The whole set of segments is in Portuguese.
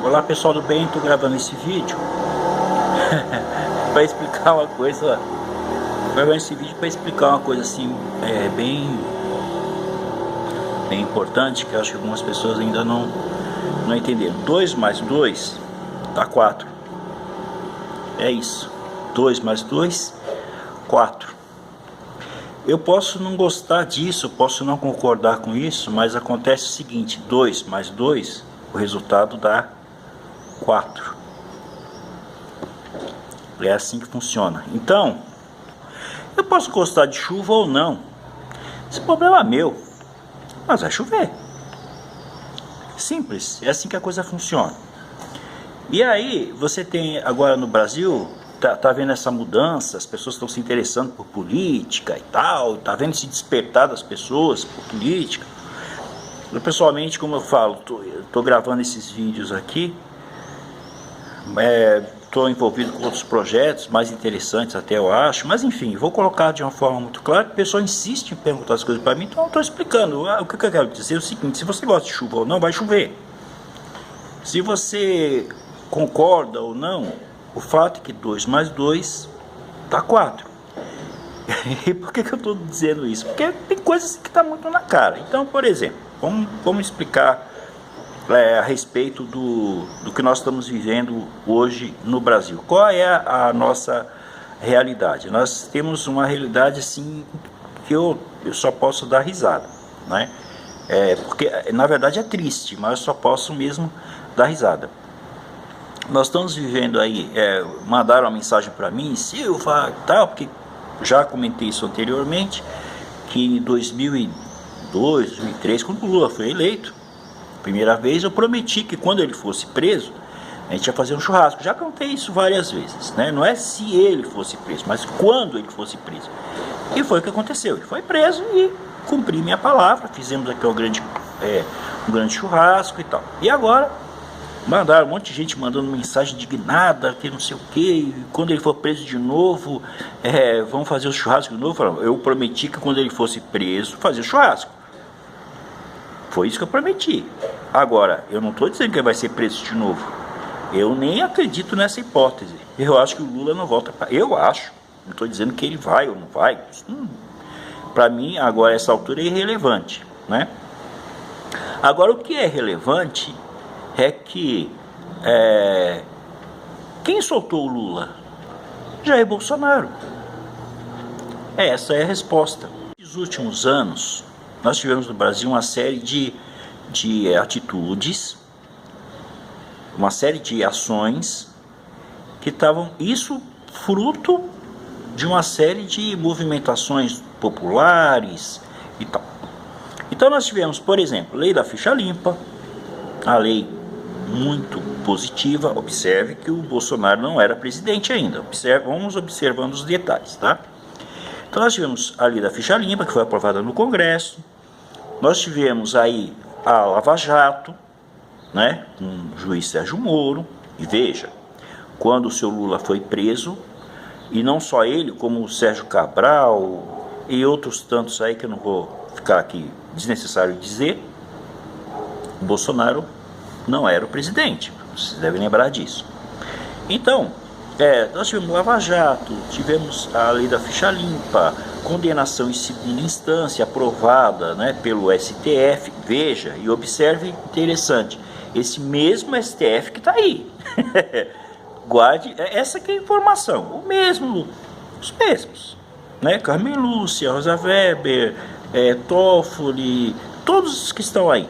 Olá pessoal do bem, estou gravando esse vídeo para explicar uma coisa. Gravando esse vídeo para explicar uma coisa assim, bem importante, que eu acho que algumas pessoas ainda não entenderam. 2 mais 2 dá 4. É isso. 2 mais 2, 4. Eu posso não gostar disso, eu posso não concordar com isso, mas acontece o seguinte: 2 mais 2, o resultado dá 4. É assim que funciona. Então, eu posso gostar de chuva ou não. Esse problema é meu. Mas vai chover. Simples. É assim que a coisa funciona. E aí, você tem agora no Brasil, tá vendo essa mudança, as pessoas estão se interessando por política e tal, tá vendo se despertar das pessoas por política. Eu, pessoalmente, como eu falo, tô gravando esses vídeos aqui, estou envolvido com outros projetos mais interessantes até, eu acho, mas enfim, vou colocar de uma forma muito clara, que a pessoa insiste em perguntar as coisas para mim, então eu estou explicando. O que eu quero dizer é o seguinte: se você gosta de chuva ou não, vai chover. Se você concorda ou não, o fato é que 2 mais 2 dá 4. E por que eu estou dizendo isso? Porque tem coisas que estão muito na cara. Então, por exemplo, vamos explicar a respeito do que nós estamos vivendo hoje no Brasil. Qual é a nossa realidade? Nós temos uma realidade assim que eu só posso dar risada, né? Porque na verdade é triste, mas eu só posso mesmo dar risada. Nós estamos vivendo aí, mandaram uma mensagem para mim, Silva, tal, porque já comentei isso anteriormente, que em 2002, 2003, quando o Lula foi eleito, primeira vez, eu prometi que quando ele fosse preso, a gente ia fazer um churrasco. Já contei isso várias vezes, né? Não é se ele fosse preso, mas quando ele fosse preso. E foi o que aconteceu. Ele foi preso e cumpri minha palavra. Fizemos aqui um grande churrasco e tal. E agora mandaram um monte de gente mandando mensagem indignada, que não sei o que. Quando ele for preso de novo, vamos fazer o churrasco de novo. Eu prometi que quando ele fosse preso, fazer o churrasco. Foi isso que eu prometi. Agora, eu não estou dizendo que ele vai ser preso de novo. Eu nem acredito nessa hipótese. Eu acho que o Lula não volta para... Eu acho. Não estou dizendo que ele vai ou não vai. Para mim, agora, essa altura é irrelevante, né? Agora, o que é relevante é que... quem soltou o Lula? Jair Bolsonaro. Essa é a resposta. Nos últimos anos, nós tivemos no Brasil uma série de atitudes, uma série de ações que estavam, isso fruto de uma série de movimentações populares e tal. Então nós tivemos, por exemplo, lei da ficha limpa, a lei muito positiva. Observe que o Bolsonaro não era presidente ainda. Vamos observando os detalhes, tá? Então nós tivemos a lei da ficha limpa, que foi aprovada no Congresso. Nós tivemos aí a Lava Jato, né, com o juiz Sérgio Moro. E veja, quando o seu Lula foi preso, e não só ele, como o Sérgio Cabral e outros tantos aí que eu não vou ficar aqui desnecessário dizer, o Bolsonaro não era o presidente. Vocês devem lembrar disso. Então, nós tivemos Lava Jato, tivemos a lei da ficha limpa, condenação em segunda instância aprovada, né, pelo STF. Veja e observe, interessante, esse mesmo STF que está aí. Guarde, essa que é a informação, os mesmos, né? Carmen Lúcia, Rosa Weber, Toffoli, todos os que estão aí,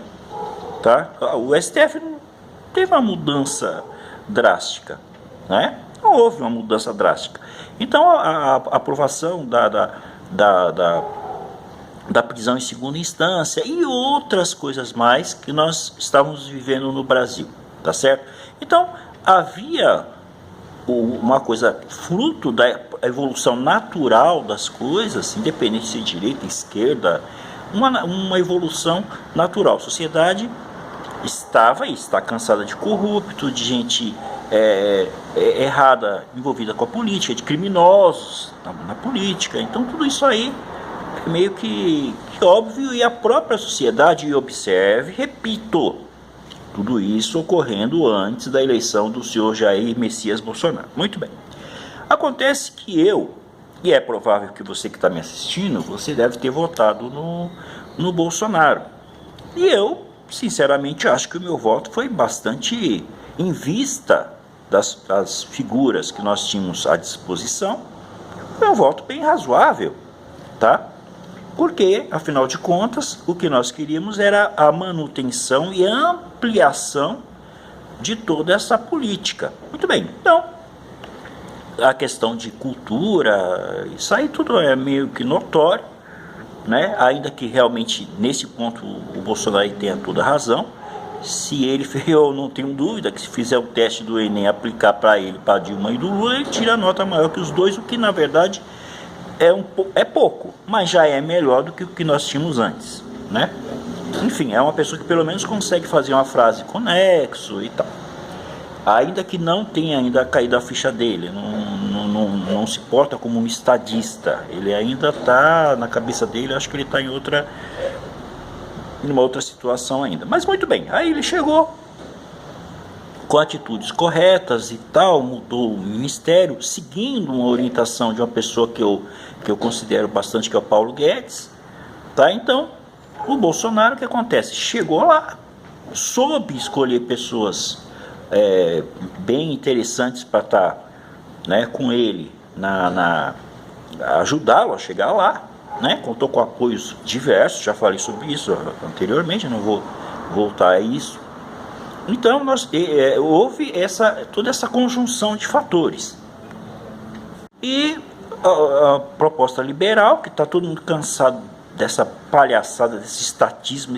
tá? O STF não teve uma mudança drástica, né? Não houve uma mudança drástica. Então a aprovação da prisão em segunda instância e outras coisas mais que nós estávamos vivendo no Brasil, tá certo? Então havia uma coisa fruto da evolução natural das coisas, independente de direita, esquerda, uma evolução natural. A sociedade estava e está cansada de corrupto, de gente errada envolvida com a política, de criminosos na política. Então tudo isso aí é meio que óbvio, e a própria sociedade, observe, repito, Tudo isso ocorrendo antes da eleição do senhor Jair Messias Bolsonaro. Muito bem. Acontece que e é provável que você que está me assistindo, você deve ter votado no Bolsonaro. E eu, sinceramente, acho que o meu voto foi bastante em vista das figuras que nós tínhamos à disposição. Foi um voto bem razoável, tá? Porque, afinal de contas, o que nós queríamos era a manutenção e a ampliação de toda essa política. Muito bem, então, a questão de cultura, isso aí tudo é meio que notório, né? Ainda que realmente, nesse ponto, o Bolsonaro tenha toda a razão. Se ele fez, eu não tenho dúvida que se fizer o teste do Enem, aplicar para ele, para Dilma e do Lula, ele tira a nota maior que os dois, o que, na verdade, é pouco, mas já é melhor do que o que nós tínhamos antes, né? Enfim, é uma pessoa que pelo menos consegue fazer uma frase com nexo e tal. Ainda que não tenha ainda caído a ficha dele, não se porta como um estadista. Ele ainda está na cabeça dele, acho que ele está em uma outra situação ainda. Mas muito bem, aí ele chegou com atitudes corretas e tal, mudou o ministério, seguindo uma orientação de uma pessoa que eu considero bastante, que é o Paulo Guedes, tá? Então, o Bolsonaro, o que acontece? Chegou lá, soube escolher pessoas bem interessantes para estar, né, com ele, ajudá-lo a chegar lá, né? Contou com apoios diversos, já falei sobre isso anteriormente, não vou voltar a isso. Então, houve toda essa conjunção de fatores. E a proposta liberal, que está todo mundo cansado dessa palhaçada, desse estatismo,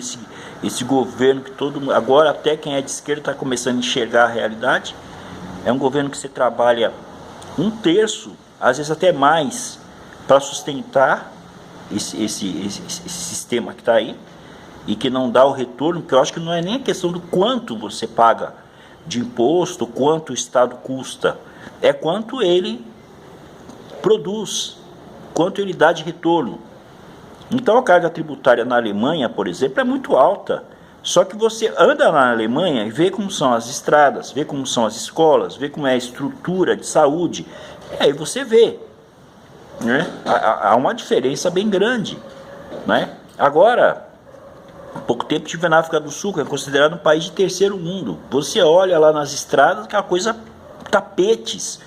esse governo que agora até quem é de esquerda está começando a enxergar a realidade. É um governo que você trabalha 1/3, às vezes até mais, para sustentar esse sistema que está aí, e que não dá o retorno, que eu acho que não é nem a questão do quanto você paga de imposto, quanto o Estado custa, é quanto ele produz, quanto ele dá de retorno. Então a carga tributária na Alemanha, por exemplo, é muito alta, só que você anda na Alemanha e vê como são as estradas, vê como são as escolas, vê como é a estrutura de saúde, e aí você vê, né? Há uma diferença bem grande, né? Agora, há pouco tempo estive na África do Sul, que é considerado um país de terceiro mundo. Você olha lá nas estradas, que é uma coisa, tapetes.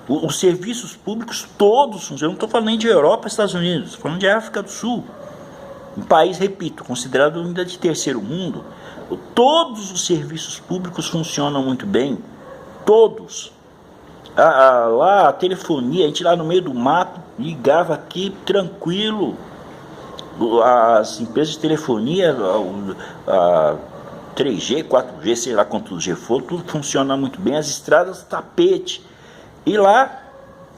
Os serviços públicos todos funcionam. Eu não estou falando nem de Europa e Estados Unidos, estou falando de África do Sul. Um país, repito, considerado ainda de terceiro mundo. Todos os serviços públicos funcionam muito bem. Todos. Lá a telefonia, a gente lá no meio do mato, ligava aqui tranquilo. As empresas de telefonia, 3G, 4G, sei lá quanto G for, tudo funciona muito bem. As estradas, tapete. E lá,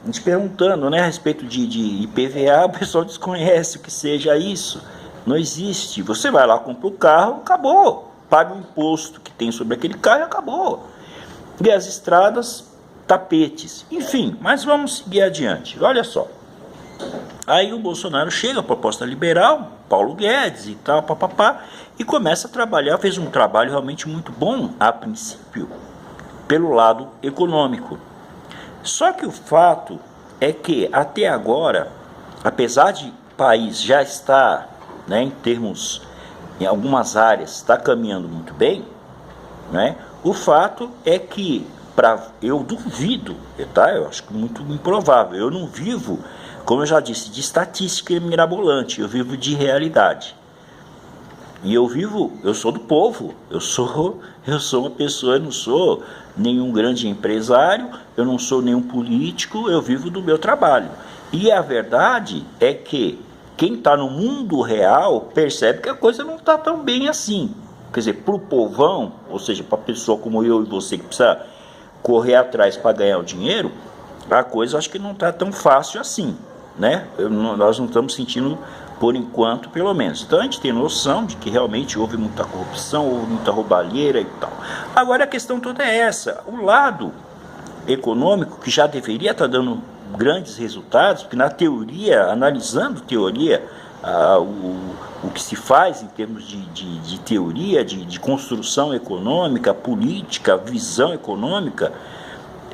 a gente perguntando, né, a respeito de IPVA, o pessoal desconhece o que seja isso. Não existe. Você vai lá, compra o carro, acabou. Paga o imposto que tem sobre aquele carro e acabou. E as estradas, tapetes. Enfim, mas vamos seguir adiante. Olha só. Aí o Bolsonaro chega, a proposta liberal, Paulo Guedes e tal, papapá, e começa a trabalhar, fez um trabalho realmente muito bom, a princípio, pelo lado econômico. Só que o fato é que, até agora, apesar de o país já estar, né, em algumas áreas, está caminhando muito bem, né, o fato é que, eu duvido, tá? Eu acho que muito improvável, eu não vivo, como eu já disse, de estatística mirabolante, eu vivo de realidade. E eu sou do povo, eu sou uma pessoa, eu não sou nenhum grande empresário, eu não sou nenhum político, eu vivo do meu trabalho. E a verdade é que quem está no mundo real percebe que a coisa não está tão bem assim. Quer dizer, para o povão, ou seja, para a pessoa como eu e você que precisa correr atrás para ganhar o dinheiro, a coisa acho que não está tão fácil assim, né? Nós não estamos sentindo, por enquanto, pelo menos. Então a gente tem noção de que realmente houve muita corrupção, houve muita roubalheira e tal. Agora a questão toda é essa. O lado econômico, que já deveria estar dando grandes resultados, porque na teoria, analisando teoria, o que se faz em termos de teoria, de construção econômica, política, visão econômica,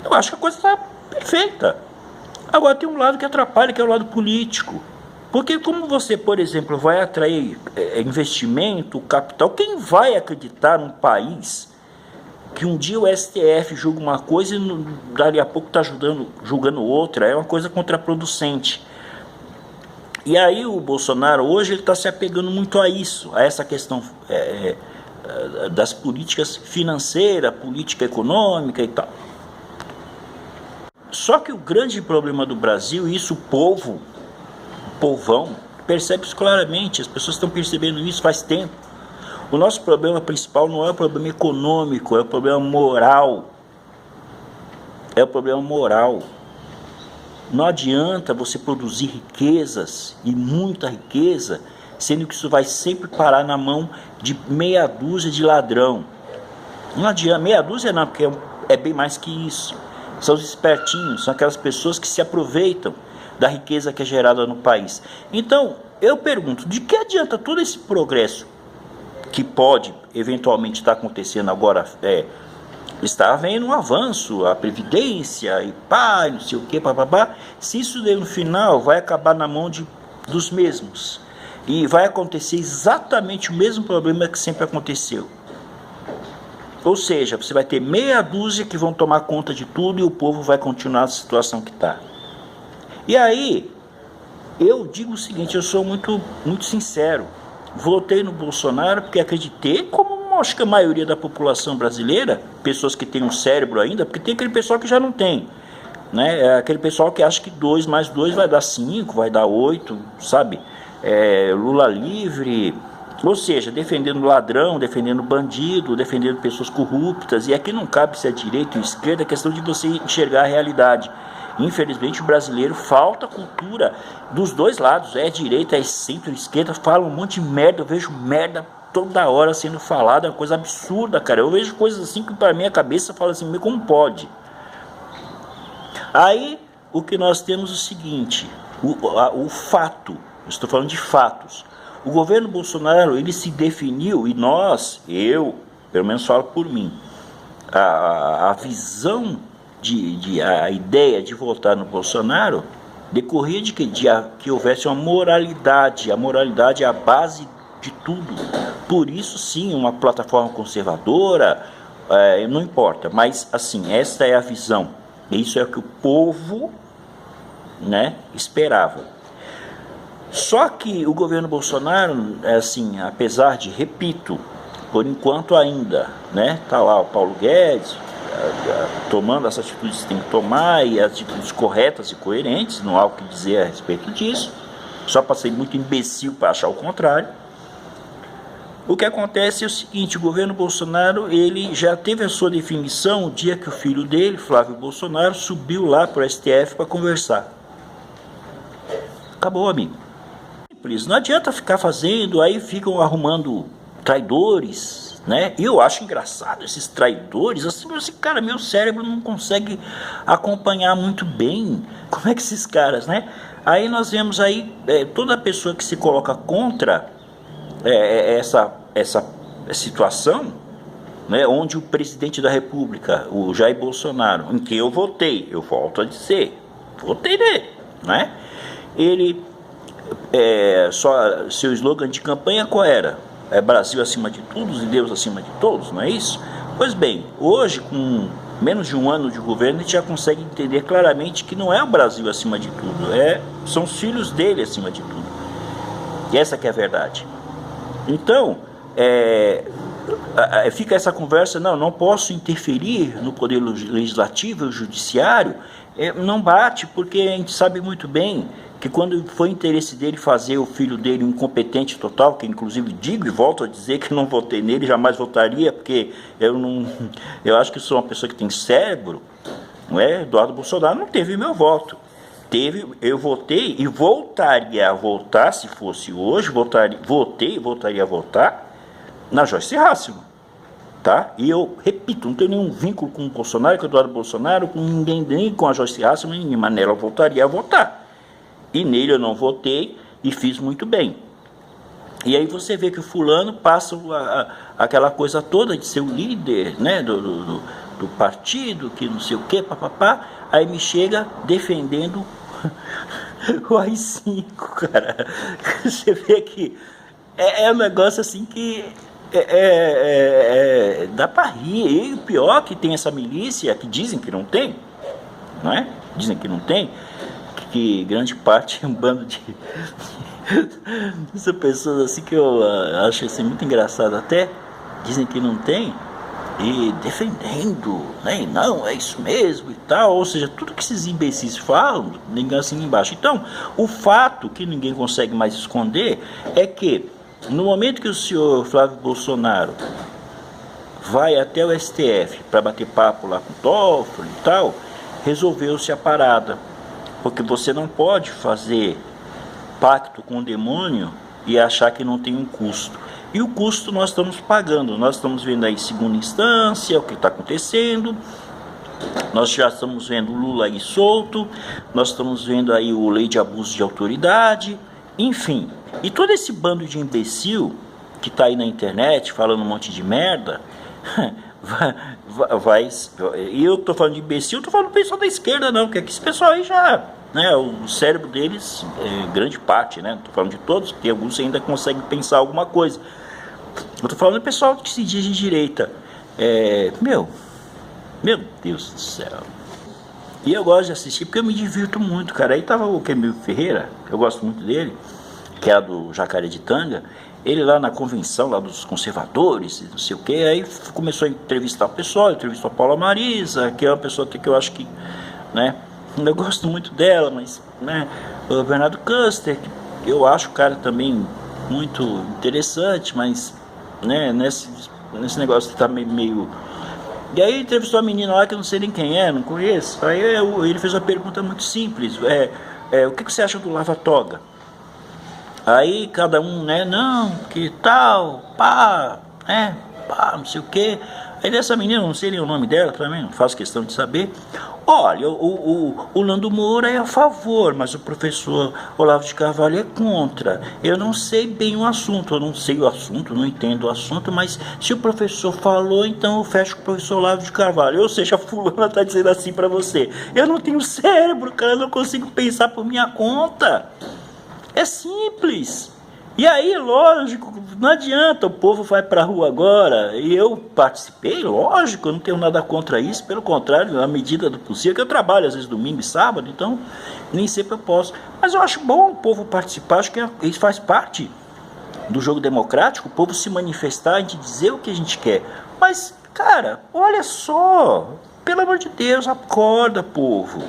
eu acho que a coisa está perfeita. Agora tem um lado que atrapalha, que é o lado político. Porque como você, por exemplo, vai atrair investimento, capital, quem vai acreditar num país que um dia o STF julga uma coisa e dali a pouco está julgando outra? É uma coisa contraproducente. E aí o Bolsonaro hoje ele está se apegando muito a isso, a essa questão das políticas financeiras, política econômica e tal. Só que o grande problema do Brasil, e isso o povão, percebe isso claramente, as pessoas estão percebendo isso faz tempo. O nosso problema principal não é o problema econômico, é o problema moral. É o problema moral. Não adianta você produzir riquezas, e muita riqueza, sendo que isso vai sempre parar na mão de meia dúzia de ladrão. Não adianta, meia dúzia não, porque é bem mais que isso. São os espertinhos, são aquelas pessoas que se aproveitam da riqueza que é gerada no país. Então, eu pergunto, de que adianta todo esse progresso que pode eventualmente estar acontecendo agora, está havendo um avanço, a previdência e pá, não sei o que, papapá, se isso no final vai acabar na mão dos mesmos, e vai acontecer exatamente o mesmo problema que sempre aconteceu. Ou seja, você vai ter meia dúzia que vão tomar conta de tudo e o povo vai continuar na situação que está. E aí, eu digo o seguinte, eu sou muito, muito sincero, votei no Bolsonaro porque acreditei, como acho que a maioria da população brasileira, pessoas que têm um cérebro ainda, porque tem aquele pessoal que já não tem, né? É aquele pessoal que acha que 2 mais 2 vai dar 5, vai dar 8, sabe? Lula livre, ou seja, defendendo ladrão, defendendo bandido, defendendo pessoas corruptas, e aqui não cabe se é direita ou esquerda, é questão de você enxergar a realidade. Infelizmente o brasileiro falta cultura dos dois lados, é direita, é centro, esquerda, fala um monte de merda, eu vejo merda toda hora sendo falada, é uma coisa absurda, cara. Eu vejo coisas assim que para minha cabeça fala assim, como pode? Aí o que nós temos é o seguinte, o fato, estou falando de fatos. O governo Bolsonaro, ele se definiu, e eu, pelo menos falo por mim, a visão, a ideia de votar no Bolsonaro decorria de que houvesse uma moralidade. A moralidade é a base de tudo. Por isso, sim, uma plataforma conservadora, não importa, mas assim, esta é a visão. Isso é o que o povo, né, esperava. Só que o governo Bolsonaro, assim, apesar de, repito, por enquanto ainda, né, tá lá o Paulo Guedes tomando as atitudes que tem que tomar, e atitudes corretas e coerentes, não há o que dizer a respeito disso, só para ser muito imbecil para achar o contrário. O que acontece é o seguinte, o governo Bolsonaro, ele já teve a sua definição o dia que o filho dele, Flávio Bolsonaro, subiu lá para o STF para conversar. Acabou, amigo. Simples, não adianta ficar fazendo, aí ficam arrumando traidores, né? E eu acho engraçado esses traidores, assim, cara, meu cérebro não consegue acompanhar muito bem como é que esses caras, né? Aí nós vemos aí toda pessoa que se coloca contra essa situação, né, onde o presidente da República, o Jair Bolsonaro, em que eu votei, eu volto a dizer, votei nele, né? Ele, seu slogan de campanha qual era? É Brasil acima de todos e Deus acima de todos, não é isso? Pois bem, hoje, com menos de um ano de governo, a gente já consegue entender claramente que não é o Brasil acima de tudo, são os filhos dele acima de tudo. E essa que é a verdade. Então, fica essa conversa, não posso interferir no poder legislativo e judiciário, não bate, porque a gente sabe muito bem que quando foi interesse dele fazer o filho dele um incompetente total, que inclusive digo e volto a dizer que não votei nele, jamais votaria, porque eu acho que sou uma pessoa que tem cérebro, não é? Eduardo Bolsonaro não teve meu voto. Eu votei e voltaria a votar, se fosse hoje, voltaria a votar na Joyce Hasselmann, tá? E eu repito, não tenho nenhum vínculo com o Bolsonaro, com o Eduardo Bolsonaro, com ninguém, nem com a Joyce Hasselmann, nem maneira eu voltaria a votar. E nele eu não votei e fiz muito bem. E aí você vê que o fulano passa aquela coisa toda de ser o líder, né, do partido, que não sei o que, papapá, aí me chega defendendo o AI-5, cara. Você vê que é um negócio assim que dá pra rir. E o pior que tem essa milícia, que dizem que não tem, não é? Dizem que não tem, que grande parte é um bando de são pessoas assim que eu acho assim, muito engraçado até, dizem que não tem, e defendendo, né? Não, é isso mesmo e tal, ou seja, tudo que esses imbecis falam, ninguém assim embaixo. Então, o fato que ninguém consegue mais esconder é que, no momento que o senhor Flávio Bolsonaro vai até o STF para bater papo lá com o Toffoli e tal, resolveu-se a parada, porque você não pode fazer pacto com o demônio e achar que não tem um custo. E o custo nós estamos pagando. Nós estamos vendo aí segunda instância, o que está acontecendo. Nós já estamos vendo o Lula aí solto. Nós estamos vendo aí o lei de abuso de autoridade. Enfim. E todo esse bando de imbecil que está aí na internet falando um monte de merda, e eu estou falando de imbecil, eu estou falando do pessoal da esquerda não, porque esse pessoal aí já, né, o cérebro deles grande parte, né, estou falando de todos, porque alguns ainda conseguem pensar alguma coisa. Eu estou falando do pessoal que se diz de direita. Meu Deus do céu. E eu gosto de assistir porque eu me divirto muito, cara. Aí tava o Camilo Ferreira, que eu gosto muito dele, que é do Jacaretanga, ele lá na convenção lá dos conservadores, não sei o que, aí começou a entrevistar o pessoal, entrevistou a Paula Marisa, que é uma pessoa que eu acho que, né, eu gosto muito dela, mas, né, o Bernardo Custer, que eu acho o cara também muito interessante, mas, né, nesse negócio que tá meio... E aí entrevistou a menina lá que eu não sei nem quem é, não conheço, aí ele fez uma pergunta muito simples, o que você acha do Lava Toga? Aí cada um, né, não, que tal, pá, pá, não sei o que. Aí dessa menina, não sei nem o nome dela também, não faço questão de saber. Olha, o Nando Moura é a favor, mas o professor Olavo de Carvalho é contra. Eu não sei bem o assunto, não entendo o assunto, mas se o professor falou, então eu fecho com o professor Olavo de Carvalho. Ou seja, a fulana tá dizendo assim pra você. Eu não tenho cérebro, cara, eu não consigo pensar por minha conta. É simples. E aí, lógico, não adianta, o povo vai pra rua agora, e eu participei, lógico, eu não tenho nada contra isso, pelo contrário, na medida do possível, que eu trabalho às vezes domingo e sábado, então nem sempre eu posso. Mas eu acho bom o povo participar, acho que isso faz parte do jogo democrático, o povo se manifestar, a gente dizer o que a gente quer. Mas, cara, olha só, pelo amor de Deus, acorda, povo.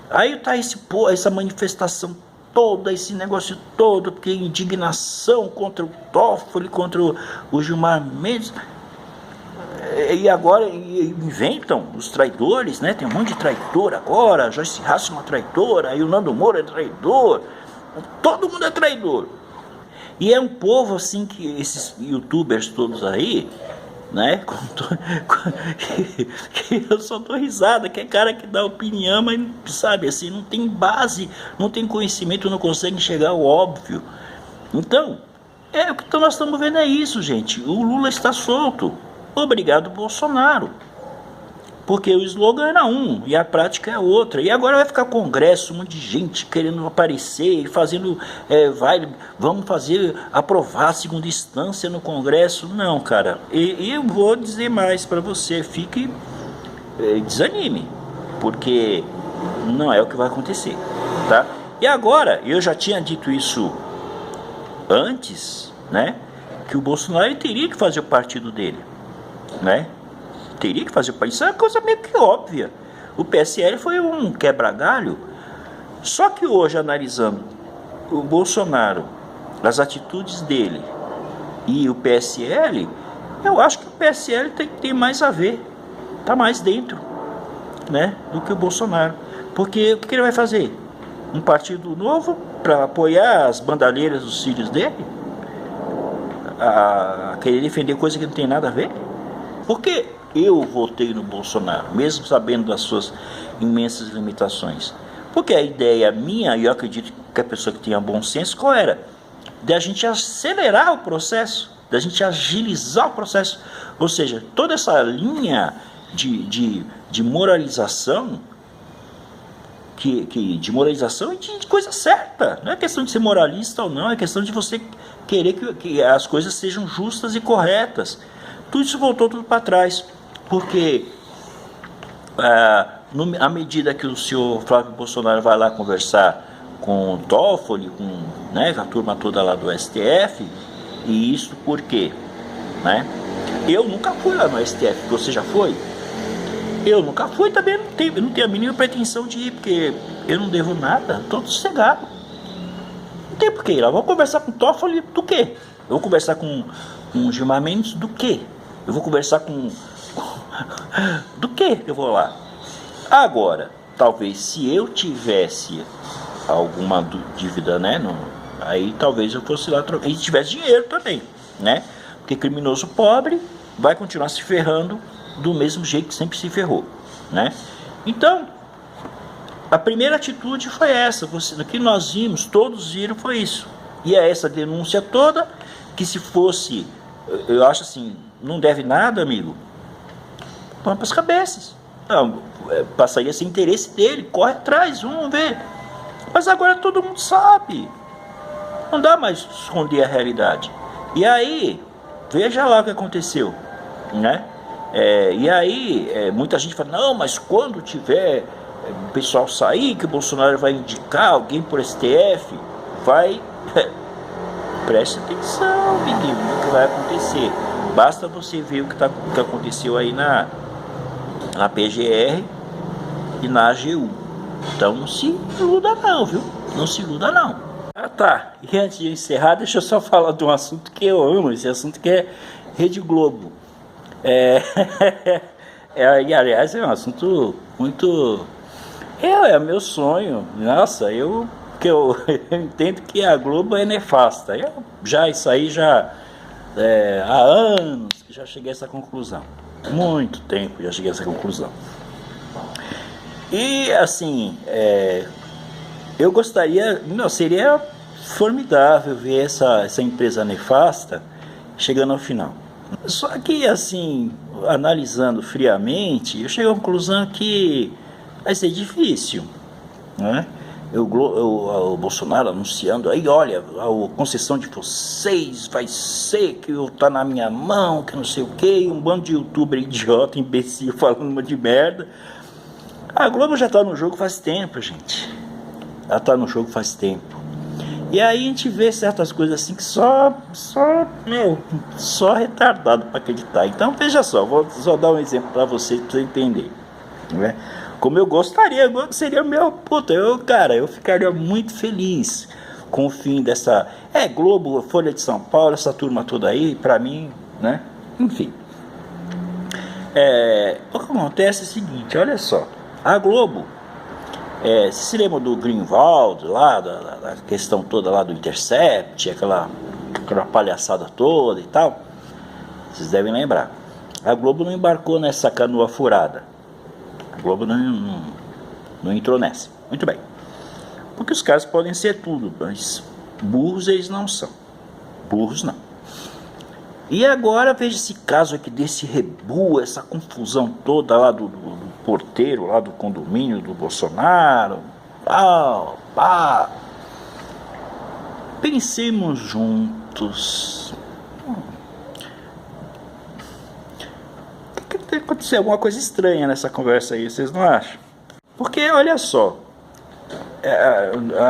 Aí tá essa manifestação toda, esse negócio todo, porque indignação contra o Toffoli, contra o Gilmar Mendes, e agora inventam os traidores, né? Tem um monte de traidor agora, a Joyce Hasselman é uma traidora, aí o Nando Moura é traidor, todo mundo é traidor. E é um povo assim que esses youtubers todos aí, né, que eu só dou risada, que é cara que dá opinião, mas sabe assim, não tem base, não tem conhecimento, não consegue enxergar o óbvio. Então, o que nós estamos vendo é isso, gente. O Lula está solto. Obrigado, Bolsonaro. Porque o slogan era um e a prática é outra. E agora vai ficar congresso, um monte de gente querendo aparecer, fazendo, vamos aprovar a segunda instância no congresso. Não, cara. E eu vou dizer mais para você, desanime, porque não é o que vai acontecer, tá? E agora, eu já tinha dito isso antes, né? Que o Bolsonaro teria que fazer o partido dele, né? Teria que fazer o partido. Isso é uma coisa meio que óbvia. O PSL foi um quebra-galho. Só que hoje, analisando o Bolsonaro, as atitudes dele e o PSL, eu acho que o PSL tem mais a ver, tá mais dentro, né, do que o Bolsonaro. Porque o que ele vai fazer? Um partido novo para apoiar as bandaleiras dos filhos dele? A querer defender coisa que não tem nada a ver? Porque eu votei no Bolsonaro, mesmo sabendo das suas imensas limitações. Porque a ideia minha, e eu acredito que a pessoa que tinha bom senso, qual era? de a gente acelerar o processo, da gente agilizar o processo. Ou seja, toda essa linha de moralização, de moralização e de coisa certa. Não é questão de ser moralista ou não, é questão de você querer que as coisas sejam justas e corretas. Tudo isso voltou tudo para trás, porque à medida que o senhor Flávio Bolsonaro vai lá conversar com o Toffoli, com a turma toda lá do STF, e isso por quê? Né? Eu nunca fui lá no STF, você já foi? Eu nunca fui, também não tenho a mínima pretensão de ir, porque eu não devo nada, estou sossegado. Não tem por que ir lá. Vou conversar com o Toffoli do quê? Eu vou conversar com o Gilmar Mendes do quê? Eu vou conversar com... do quê eu vou lá? Agora, talvez se eu tivesse alguma dívida, né? Aí talvez eu fosse lá trocar. E tivesse dinheiro também, né? Porque criminoso pobre vai continuar se ferrando do mesmo jeito que sempre se ferrou, né? Então, a primeira atitude foi essa. O que nós vimos, todos viram, foi isso. E é essa denúncia toda, que se fosse, eu acho assim, não deve nada, amigo, põe para as cabeças. Não, passaria a ser interesse dele, corre atrás, vamos ver. Mas agora todo mundo sabe. Não dá mais esconder a realidade. E aí, veja lá o que aconteceu, né? E aí, muita gente fala, não, mas quando tiver o pessoal sair, que o Bolsonaro vai indicar alguém por STF, vai... Preste atenção, menino, o que vai acontecer. Basta você ver o que aconteceu aí na PGR e na AGU. Então não se iluda não, viu? Não se iluda não. Tá, e antes de encerrar, deixa eu só falar de um assunto que eu amo, esse assunto que é Rede Globo. E aliás, é um assunto muito... É meu sonho. Nossa, eu entendo que a Globo é nefasta. Isso aí já há anos que já cheguei a essa conclusão. Muito tempo já cheguei a essa conclusão. E assim, eu gostaria, seria formidável ver essa empresa nefasta chegando ao final. Só que assim, analisando friamente, eu cheguei à conclusão que vai ser difícil, né? O Bolsonaro anunciando aí, olha, a concessão de vocês vai ser que tá na minha mão, que não sei o que, um bando de youtuber idiota, imbecil, falando uma de merda. A Globo já tá no jogo faz tempo, gente. Ela tá no jogo faz tempo. E aí a gente vê certas coisas assim que só retardado para acreditar. Então veja só, vou só dar um exemplo para você entender, né? Como eu gostaria, seria meu, eu ficaria muito feliz com o fim dessa, Globo, Folha de São Paulo, essa turma toda aí, pra mim, né, enfim. O que acontece é o seguinte, olha só, a Globo, você se lembra do Greenwald, lá, da questão toda lá do Intercept, aquela palhaçada toda e tal, vocês devem lembrar, a Globo não embarcou nessa canoa furada. A Globo não entrou nessa. Muito bem. Porque os caras podem ser tudo, mas burros eles não são. Burros não. E agora veja esse caso aqui desse rebu, essa confusão toda lá do porteiro, lá do condomínio do Bolsonaro. Pensemos juntos. Aconteceu alguma coisa estranha nessa conversa aí, vocês não acham? Porque, olha só,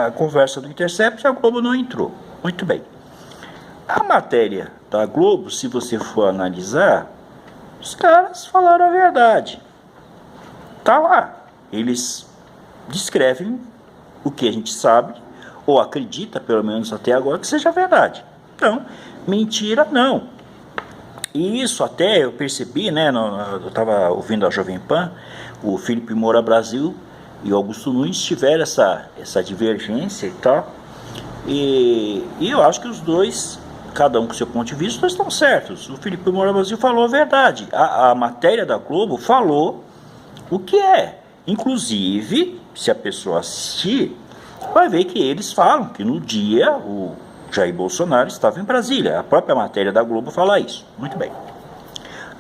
a conversa do Intercept, a Globo não entrou. Muito bem. A matéria da Globo, se você for analisar, os caras falaram a verdade. Tá lá. Eles descrevem o que a gente sabe, ou acredita, pelo menos até agora, que seja verdade. Então, mentira não. E isso até eu percebi, né? Eu estava ouvindo a Jovem Pan, o Felipe Moura Brasil e o Augusto Nunes tiveram essa divergência e tal. E eu acho que os dois, cada um com seu ponto de vista, os dois estão certos. O Felipe Moura Brasil falou a verdade. A matéria da Globo falou o que é. Inclusive, se a pessoa assistir, vai ver que eles falam que no dia Jair Bolsonaro estava em Brasília. A própria matéria da Globo fala isso. Muito bem.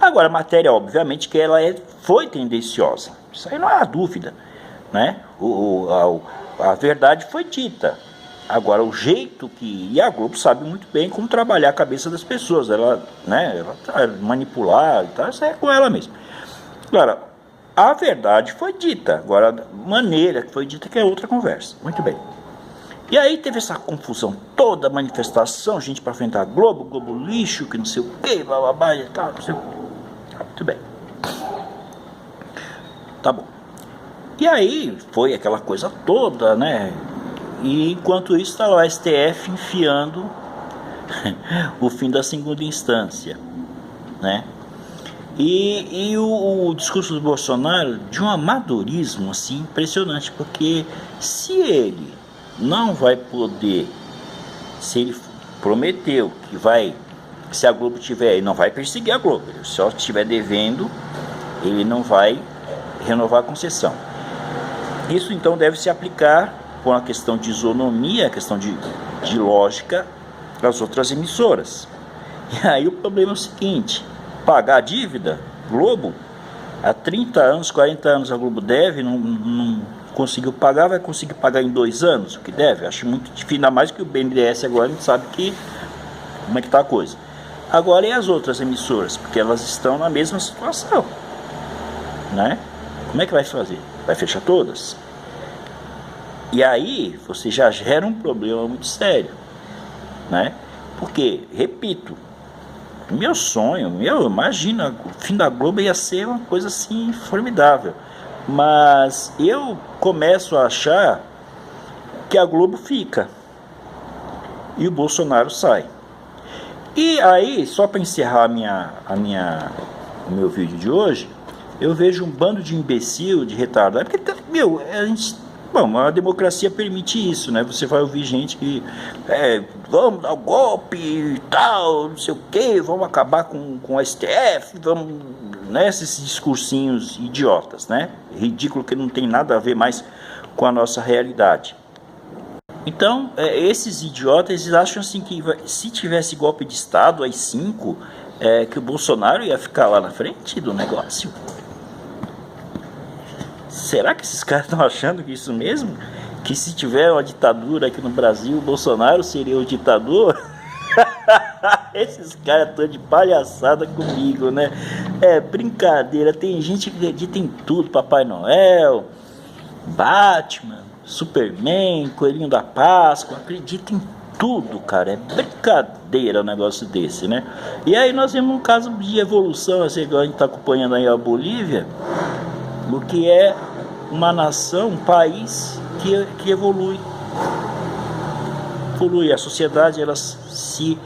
Agora, a matéria, obviamente, que ela foi tendenciosa. Isso aí não há dúvida, né? A verdade foi dita. Agora, o jeito que... E a Globo sabe muito bem como trabalhar a cabeça das pessoas. Ela, né, manipular e tal, isso é com ela mesma. Agora, a verdade foi dita. Agora, a maneira que foi dita que é outra conversa. Muito bem. E aí teve essa confusão toda, manifestação, gente para frente da Globo, Globo lixo, que não sei o que, bababá e tal, não sei o que. Muito bem. Tá bom. E aí foi aquela coisa toda, né? E enquanto isso está o STF enfiando o fim da segunda instância, né? E o discurso do Bolsonaro de um amadorismo assim impressionante, porque se ele não vai poder, se ele prometeu que vai, se a Globo tiver, ele não vai perseguir a Globo, ele só estiver devendo, ele não vai renovar a concessão. Isso então deve se aplicar com a questão de isonomia, a questão de lógica das outras emissoras. E aí o problema é o seguinte: pagar a dívida, Globo, há 30 anos, 40 anos a Globo deve, não conseguiu pagar, vai conseguir pagar em 2 anos o que deve? Acho muito difícil, ainda mais que o BNDES agora a gente sabe que, como é que está a coisa. Agora e as outras emissoras? Porque elas estão na mesma situação, né? Como é que vai fazer? Vai fechar todas? E aí você já gera um problema muito sério, né? Porque, repito, meu sonho, imagina, o fim da Globo ia ser uma coisa assim formidável. Mas eu começo a achar que a Globo fica e o Bolsonaro sai. E aí, só para encerrar o meu vídeo de hoje, eu vejo um bando de imbecil, de retardado, porque, a democracia permite isso, né? Você vai ouvir gente que vamos dar um golpe e tal, não sei o que, vamos acabar com o STF, vamos, né? Esses discursinhos idiotas, né? Ridículo, que não tem nada a ver mais com a nossa realidade. Então, esses idiotas, eles acham assim que se tivesse golpe de Estado, AI-5, que o Bolsonaro ia ficar lá na frente do negócio. Será que esses caras estão achando que isso mesmo? Que se tiver uma ditadura aqui no Brasil, o Bolsonaro seria o ditador? Esses caras estão de palhaçada comigo, né? É brincadeira. Tem gente que acredita em tudo. Papai Noel, Batman, Superman, Coelhinho da Páscoa. Acredita em tudo, cara. É brincadeira um negócio desse, né? E aí nós vemos um caso de evolução, assim, que a gente está acompanhando aí a Bolívia, o que é uma nação, um país que evolui. A sociedade, ela se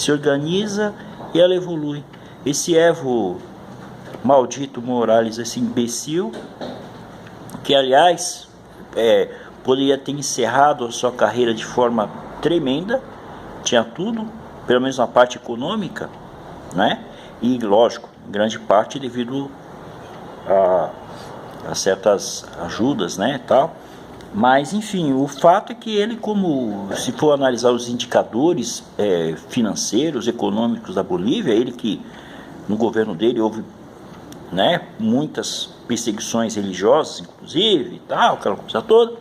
organiza e ela evolui. Esse Evo maldito Morales, esse imbecil, que aliás poderia ter encerrado a sua carreira de forma tremenda, tinha tudo, pelo menos na parte econômica, né? E lógico, em grande parte devido a certas ajudas, né, tal. Mas enfim, o fato é que ele, como se for analisar os indicadores financeiros, econômicos da Bolívia, ele que no governo dele houve, né, muitas perseguições religiosas, inclusive, e tal, aquela coisa toda.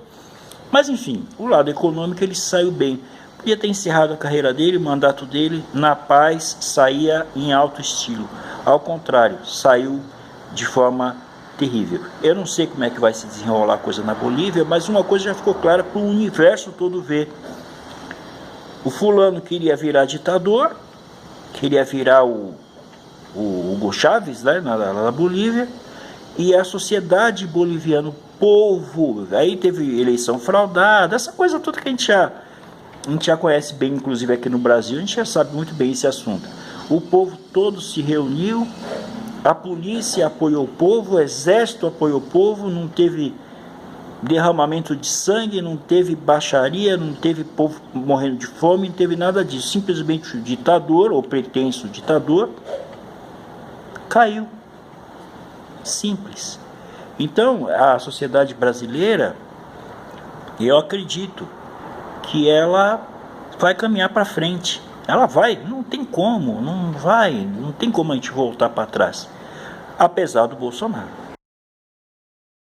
Mas enfim, o lado econômico ele saiu bem. Podia ter encerrado a carreira dele, o mandato dele, na paz, saía em alto estilo. Ao contrário, saiu de forma terrível. Eu não sei como é que vai se desenrolar a coisa na Bolívia, mas uma coisa já ficou clara para o universo todo ver. O fulano queria virar ditador, queria virar o Hugo Chávez, né, na Bolívia, e a sociedade boliviana, o povo, aí teve eleição fraudada, essa coisa toda que a gente já conhece bem, inclusive aqui no Brasil, a gente já sabe muito bem esse assunto. O povo todo se reuniu, a polícia apoiou o povo, o exército apoiou o povo, não teve derramamento de sangue, não teve baixaria, não teve povo morrendo de fome, não teve nada disso. Simplesmente o ditador, ou pretenso ditador, caiu. Simples. Então, a sociedade brasileira, eu acredito que ela vai caminhar para frente. Ela vai, não tem como, não vai, não tem como a gente voltar para trás. Apesar do Bolsonaro.